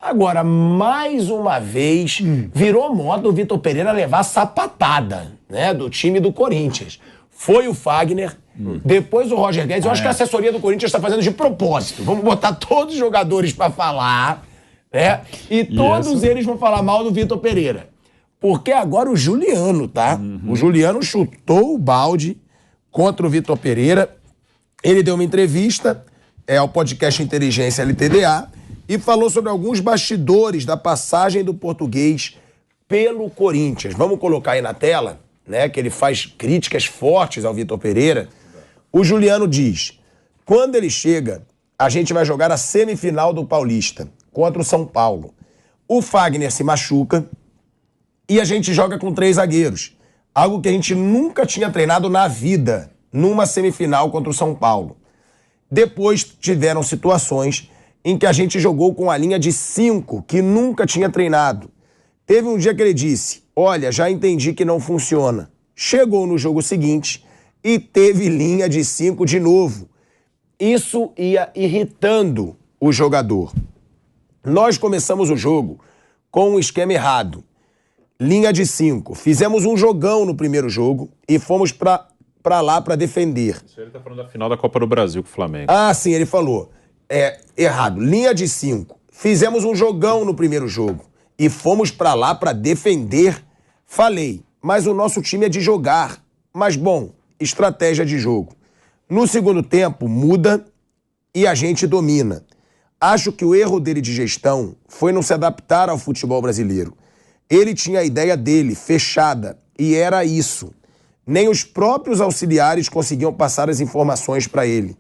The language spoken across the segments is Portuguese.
Agora, mais uma vez, virou moda o Vitor Pereira levar sapatada, né, do time do Corinthians. Foi o Fagner, depois o Roger Guedes. Eu acho que a assessoria do Corinthians está fazendo de propósito. Vamos botar todos os jogadores para falar, né? E todos eles vão falar mal do Vitor Pereira. Porque agora o Juliano, tá? O Juliano chutou o balde contra o Vitor Pereira. Ele deu uma entrevista ao podcast Inteligência LTDA e falou sobre alguns bastidores da passagem do português pelo Corinthians. Vamos colocar aí na tela, né, que ele faz críticas fortes ao Vitor Pereira. O Juliano diz: quando ele chega, a gente vai jogar a semifinal do Paulista contra o São Paulo. O Fagner se machuca e a gente joga com 3 zagueiros. Algo que a gente nunca tinha treinado na vida numa semifinal contra o São Paulo. Depois tiveram situações em que a gente jogou com a linha de 5, que nunca tinha treinado. Teve um dia que ele disse: olha, já entendi que não funciona. Chegou no jogo seguinte e teve linha de 5 de novo. Isso ia irritando o jogador. Nós começamos o jogo com um esquema errado. Linha de 5. Fizemos um jogão no primeiro jogo e fomos pra lá pra defender. Isso ele tá falando da final da Copa do Brasil com o Flamengo. Ah, sim, ele falou. Errado. Linha de 5. Fizemos um jogão no primeiro jogo e fomos pra lá pra defender. Falei, mas o nosso time é de jogar. Mas, bom, estratégia de jogo. No segundo tempo, muda e a gente domina. Acho que o erro dele de gestão foi não se adaptar ao futebol brasileiro. Ele tinha a ideia dele, fechada, e era isso. Nem os próprios auxiliares conseguiam passar as informações para ele.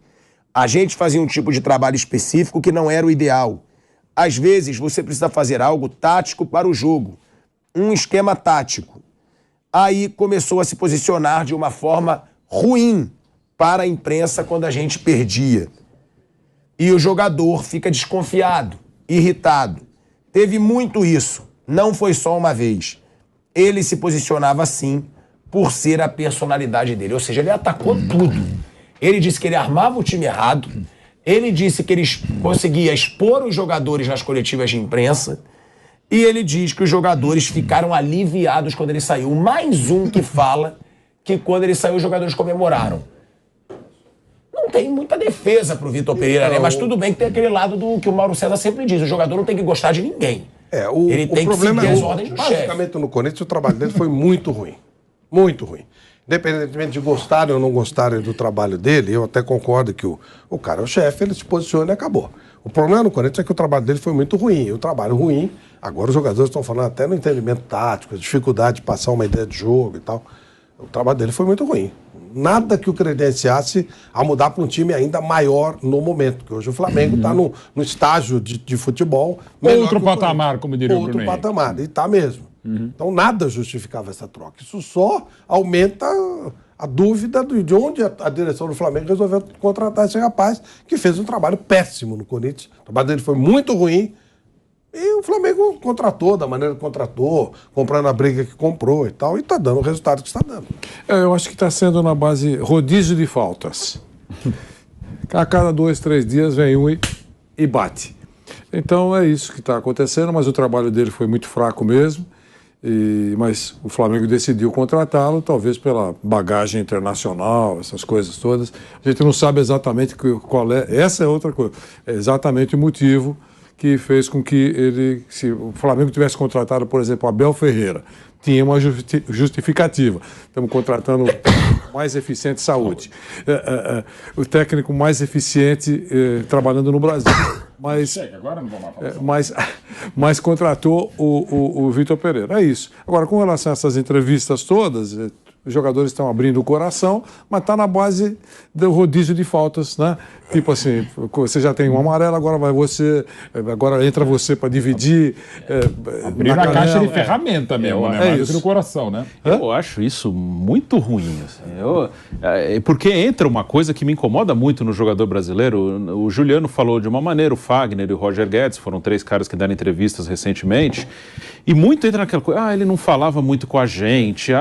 A gente fazia um tipo de trabalho específico que não era o ideal. Às vezes, você precisa fazer algo tático para o jogo. Um esquema tático. Aí começou a se posicionar de uma forma ruim para a imprensa quando a gente perdia. E o jogador fica desconfiado, irritado. Teve muito isso. Não foi só uma vez. Ele se posicionava assim por ser a personalidade dele. Ou seja, ele atacou tudo. Ele disse que ele armava o time errado. Ele disse que ele conseguia expor os jogadores nas coletivas de imprensa. E ele diz que os jogadores ficaram aliviados quando ele saiu. Mais um que fala que quando ele saiu os jogadores comemoraram. Não tem muita defesa pro Vitor Pereira, né? Mas tudo bem que tem aquele lado do que o Mauro César sempre diz. O jogador não tem que gostar de ninguém. Ele tem que seguir as ordens do chefe. Basicamente, no Corinthians, o trabalho dele foi muito ruim. Muito ruim. Independentemente de gostarem ou não gostarem do trabalho dele, eu até concordo que o cara é o chefe, ele se posiciona e acabou. O problema no Corinthians é que o trabalho dele foi muito ruim. E o trabalho ruim, agora os jogadores estão falando até no entendimento tático, a dificuldade de passar uma ideia de jogo e tal. O trabalho dele foi muito ruim. Nada que o credenciasse a mudar para um time ainda maior no momento, que hoje o Flamengo está no estágio de futebol. Outro patamar, como diria o Bruno Henrique. Outro patamar, e está mesmo. Então nada justificava essa troca. Isso só aumenta a dúvida de onde a direção do Flamengo resolveu contratar esse rapaz, que fez um trabalho péssimo no Corinthians. O trabalho dele foi muito ruim. E o Flamengo contratou da maneira que contratou, comprando a briga que comprou e tal, e está dando o resultado que está dando. Eu acho que está sendo na base rodízio de faltas. A cada 2, 3 dias vem um e bate. Então é isso que está acontecendo, mas o trabalho dele foi muito fraco mesmo. Mas o Flamengo decidiu contratá-lo, talvez pela bagagem internacional, essas coisas todas. A gente não sabe exatamente qual é. Essa é outra coisa. É exatamente o motivo que fez com que se o Flamengo tivesse contratado, por exemplo, Abel Ferreira, tinha uma justificativa. Estamos contratando o mais eficiente em saúde, o técnico mais eficiente trabalhando no Brasil. Mas contratou o Vitor Pereira. É isso. Agora, com relação a essas entrevistas todas, os jogadores estão abrindo o coração, mas está na base do rodízio de faltas, né? Tipo assim, você já tem um amarelo, agora entra você para dividir. Abrir a caixa de ferramenta mesmo, né? Mais do que no coração, né? Eu acho isso muito ruim. Assim. Porque entra uma coisa que me incomoda muito no jogador brasileiro. O Juliano falou de uma maneira, o Fagner e o Roger Guedes foram 3 caras que deram entrevistas recentemente, e muito entra naquela coisa, ele não falava muito com a gente,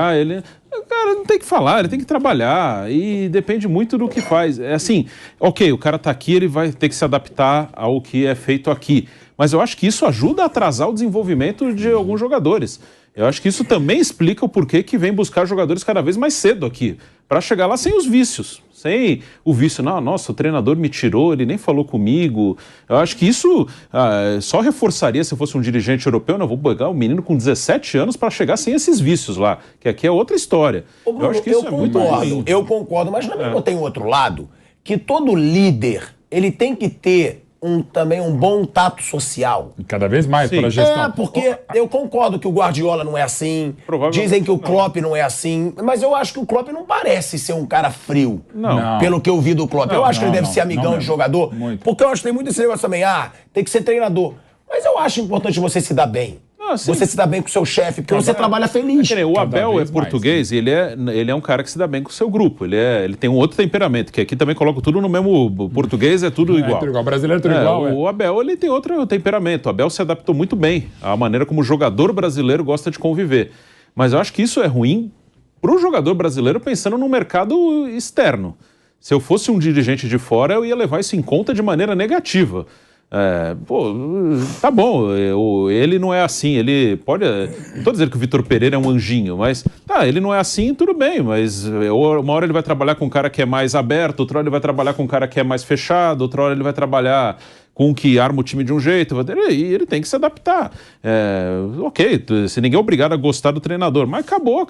Cara, não tem que falar, ele tem que trabalhar e depende muito do que faz. É assim, ok, o cara tá aqui, ele vai ter que se adaptar ao que é feito aqui. mas eu acho que isso ajuda a atrasar o desenvolvimento de alguns jogadores. Eu acho que isso também explica o porquê que vem buscar jogadores cada vez mais cedo aqui, para chegar lá sem os vícios, sem o vício, não, nossa, o treinador me tirou, ele nem falou comigo. Eu acho que isso só reforçaria se eu fosse um dirigente europeu, não, vou pegar um menino com 17 anos para chegar sem esses vícios lá, que aqui é outra história. Ô, Bruno, eu acho que isso é muito ruim. Eu concordo, mas também tem outro lado, que todo líder, ele tem que ter também um bom tato social. Cada vez mais para a gestão. Porque eu concordo que o Guardiola não é assim, dizem que o Klopp não é assim, mas eu acho que o Klopp não parece ser um cara frio, pelo que eu vi do Klopp. Eu acho que ele deve ser amigão de jogador, porque eu acho que tem muito esse negócio também, tem que ser treinador. Mas eu acho importante você se dar bem. Você se dá bem com o seu chefe, porque você trabalha feliz. O Abel é português e ele é um cara que se dá bem com o seu grupo. Ele tem um outro temperamento, que aqui também coloca tudo no mesmo português, é tudo igual. Tudo igual. Brasileiro é tudo igual. O Abel ele tem outro temperamento. O Abel se adaptou muito bem à maneira como o jogador brasileiro gosta de conviver. Mas eu acho que isso é ruim para o jogador brasileiro pensando no mercado externo. Se eu fosse um dirigente de fora, eu ia levar isso em conta de maneira negativa. Tá bom, ele não é assim, ele pode... Não estou dizendo que o Vitor Pereira é um anjinho, mas ele não é assim, tudo bem, mas uma hora ele vai trabalhar com um cara que é mais aberto, outra hora ele vai trabalhar com um cara que é mais fechado, outra hora ele vai trabalhar com um que arma o time de um jeito, e ele tem que se adaptar. Ok, se ninguém é obrigado a gostar do treinador, mas acabou,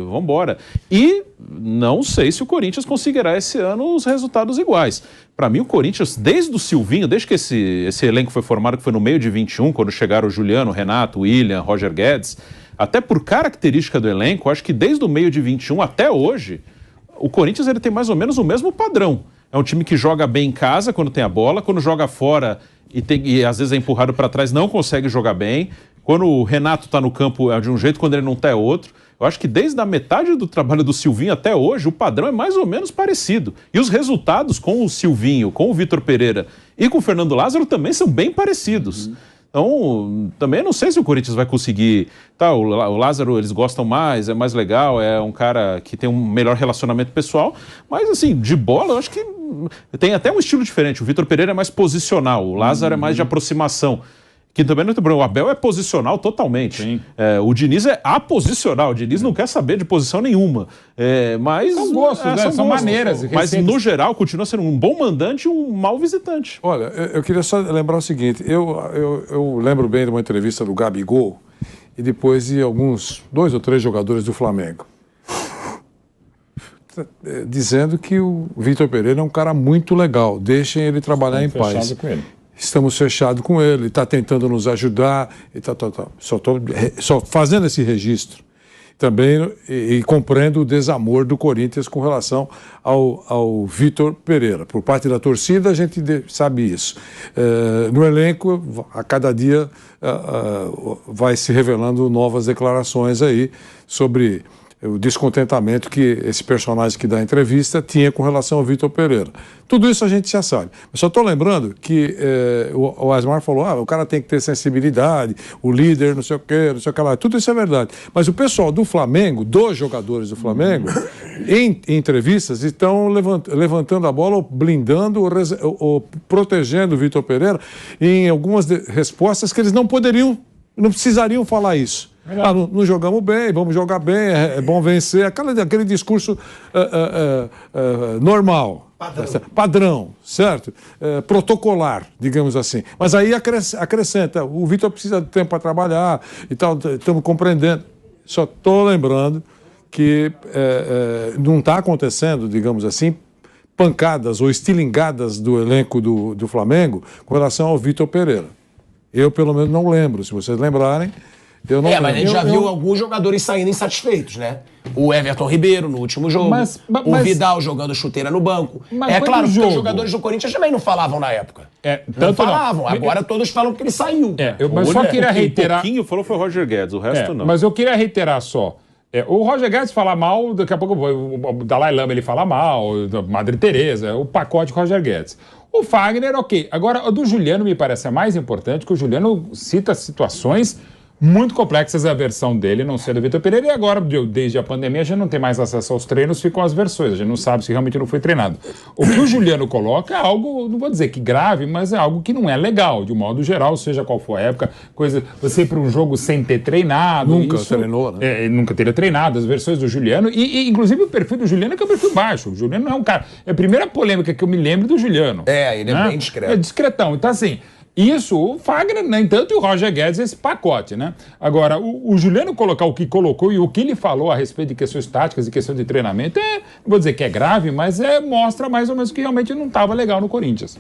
vamos embora. E não sei se o Corinthians conseguirá esse ano os resultados iguais. Para mim, o Corinthians, desde o Silvinho, desde que esse elenco foi formado, que foi no meio de 21, quando chegaram o Juliano, o Renato, o William, Roger Guedes, até por característica do elenco, acho que desde o meio de 21 até hoje, o Corinthians ele tem mais ou menos o mesmo padrão. É um time que joga bem em casa quando tem a bola, quando joga fora e às vezes é empurrado para trás, não consegue jogar bem. Quando o Renato está no campo é de um jeito, quando ele não está é outro. Eu acho que desde a metade do trabalho do Silvinho até hoje, o padrão é mais ou menos parecido. E os resultados com o Silvinho, com o Vitor Pereira e com o Fernando Lázaro também são bem parecidos. Então, também não sei se o Corinthians vai conseguir... o Lázaro eles gostam mais, é mais legal, é um cara que tem um melhor relacionamento pessoal, mas assim, de bola eu acho que tem até um estilo diferente. O Vitor Pereira é mais posicional, o Lázaro é mais de aproximação. Que também não tem problema. O Abel é posicional totalmente. O Diniz é aposicional. O Diniz não quer saber de posição nenhuma. Mas são gostos, são maneiras. Mas, no geral, continua sendo um bom mandante e um mau visitante. Olha, eu queria só lembrar o seguinte. Eu lembro bem de uma entrevista do Gabigol e depois de alguns 2 ou 3 jogadores do Flamengo dizendo que o Vitor Pereira é um cara muito legal. Deixem ele trabalhar em paz. Com ele. Estamos fechados com ele, está tentando nos ajudar, e Só estou fazendo esse registro. Também e compreendo o desamor do Corinthians com relação ao Vitor Pereira. Por parte da torcida, a gente sabe isso. No elenco, a cada dia vai se revelando novas declarações aí sobre o descontentamento que esse personagem que dá a entrevista tinha com relação ao Vitor Pereira. Tudo isso a gente já sabe. Eu só estou lembrando que o Asmar falou, o cara tem que ter sensibilidade, o líder, não sei o que lá. Tudo isso é verdade. Mas o pessoal do Flamengo, dos jogadores do Flamengo, em entrevistas, estão levantando a bola, blindando ou protegendo o Vitor Pereira em algumas respostas que eles não precisariam falar isso. Não jogamos bem, vamos jogar bem, é bom vencer, aquele discurso normal, padrão, certo? Protocolar, digamos assim. Mas aí acrescenta, o Vitor precisa de tempo para trabalhar e tal, estamos compreendendo. Só estou lembrando que não está acontecendo, digamos assim, pancadas ou estilingadas do elenco do Flamengo com relação ao Vitor Pereira. Eu, pelo menos, não lembro. Se vocês lembrarem... mas a gente já viu alguns jogadores saindo insatisfeitos, né? O Everton Ribeiro no último jogo, o Vidal jogando chuteira no banco. Claro que os jogadores do Corinthians também não falavam na época. Não falavam, agora todos falam que ele saiu. Mas só queria reiterar... Um pouquinho falou foi o Roger Guedes, o resto não. Mas eu queria reiterar só. O Roger Guedes fala mal, daqui a pouco o Dalai Lama ele fala mal, a Madre Teresa, o pacote Roger Guedes. O Fagner, ok. Agora, o do Juliano me parece mais importante, que o Juliano cita situações muito complexas a versão dele, não sendo o Vitor Pereira, e agora, desde a pandemia, a gente não tem mais acesso aos treinos, ficam as versões, a gente não sabe se realmente não foi treinado. O que o Juliano coloca é algo, não vou dizer que grave, mas é algo que não é legal, de um modo geral, seja qual for a época, você ir para um jogo sem ter treinado. Nunca treinou, né? Nunca teria treinado, as versões do Juliano, e inclusive o perfil do Juliano é que é um perfil baixo, o Juliano não é um cara, é a primeira polêmica que eu me lembro do Juliano. Ele é bem discreto. É discretão, então assim... Isso, o Fagner, nem tanto, e o Roger Guedes, esse pacote, né? Agora, o Juliano colocar o que colocou e o que ele falou a respeito de questões táticas e questão de treinamento, não vou dizer que é grave, mas mostra mais ou menos que realmente não estava legal no Corinthians.